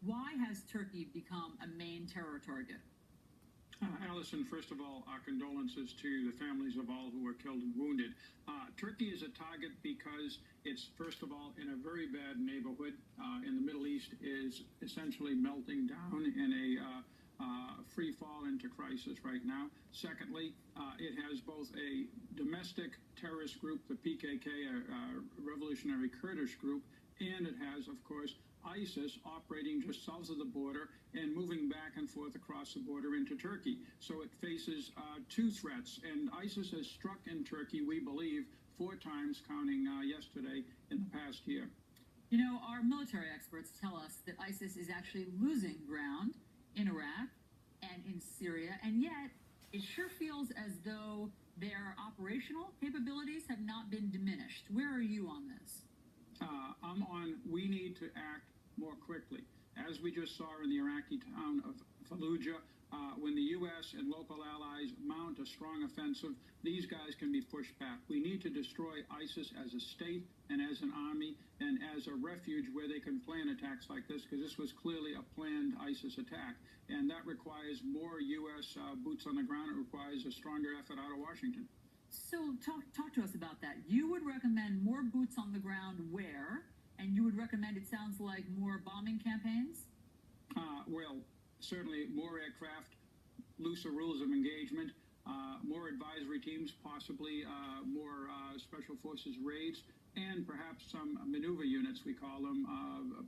Why has Turkey become a main terror target? Allison, first of all, our condolences to the families of all who were killed and wounded. Turkey is a target because it's, first of all, in a very bad neighborhood. In the Middle East is essentially melting down in a free fall into crisis right now. Secondly, it has both a domestic terrorist group, the PKK, a revolutionary Kurdish group, and it has, of course, ISIS operating just south of the border and moving back and forth across the border into Turkey. So it faces two threats, and ISIS has struck in Turkey, we believe, 4 times, counting yesterday, in the past year. You know, our military experts tell us that ISIS is actually losing ground in Iraq and in Syria, and yet it sure feels as though their operational capabilities have not been diminished. Where are you on this? I'm on, we need to act more quickly. As we just saw in the Iraqi town of Fallujah, when the U.S. and local allies mount a strong offensive, these guys can be pushed back. We need to destroy ISIS as a state and as an army and as a refuge where they can plan attacks like this, because this was clearly a planned ISIS attack. And that requires more U.S. Boots on the ground. It requires a stronger effort out of Washington. So talk to us about that. You would recommend more boots on the ground where? And you would recommend, it sounds like, more bombing campaigns? Well, certainly more aircraft, looser rules of engagement, more advisory teams, possibly more special forces raids, and perhaps some maneuver units, we call them,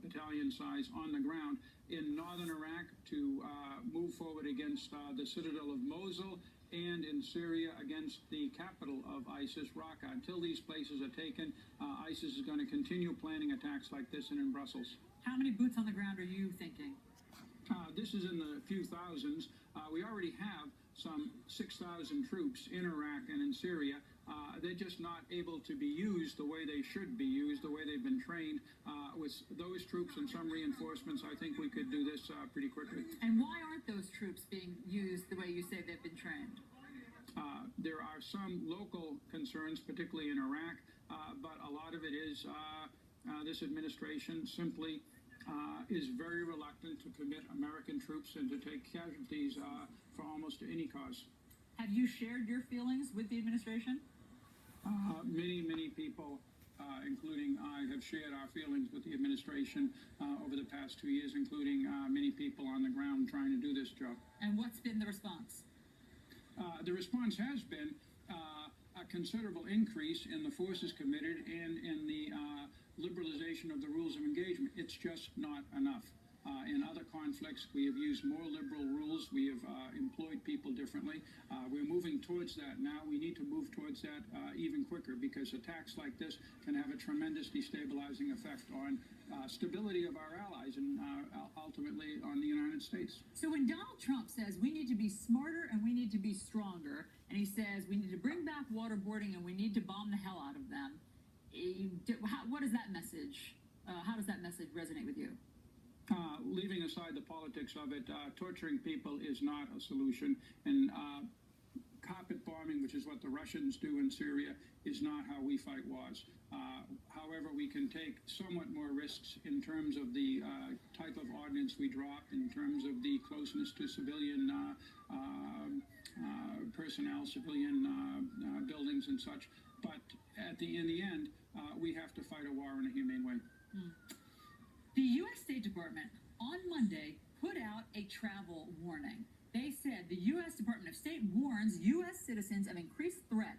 battalion size on the ground in northern Iraq to move forward against the citadel of Mosul, and in Syria against the capital of ISIS, Raqqa. Until these places are taken, ISIS is going to continue planning attacks like this and in Brussels. How many boots on the ground are you thinking? This is in the few thousands. We already have some 6,000 troops in Iraq and in Syria. They're just not able to be used the way they should be used, the way they've been trained. With those troops and some reinforcements, I think we could do this pretty quickly. And why aren't those troops being used the way you say they've been trained? There are some local concerns, particularly in Iraq, but a lot of it is this administration simply is very reluctant to commit American troops and to take casualties for almost any cause. Have you shared your feelings with the administration? Many people, including I, have shared our feelings with the administration over the past 2 years, including many people on the ground trying to do this job. And what's been the response? The response has been a considerable increase in the forces committed and in the liberalization of the rules of engagement. It's just not enough. In other conflicts, we have used more liberal rules. We have employed people differently. We're moving towards that now. We need to move towards that even quicker, because attacks like this can have a tremendous destabilizing effect on stability of our allies and ultimately on the United States. So when Donald Trump says we need to be smarter and we need to be stronger, and he says we need to bring back waterboarding and we need to bomb the hell out of them, what is that message? How does that message resonate with you? Leaving aside the politics of it, torturing people is not a solution, and carpet bombing, which is what the Russians do in Syria, is not how we fight wars. However, we can take somewhat more risks in terms of the type of ordnance we drop, in terms of the closeness to civilian personnel, civilian buildings and such. But in the end, we have to fight a war in a humane way. The U.S. State Department on Monday put out a travel warning. They said the U.S. Department of State warns U.S. citizens of increased threats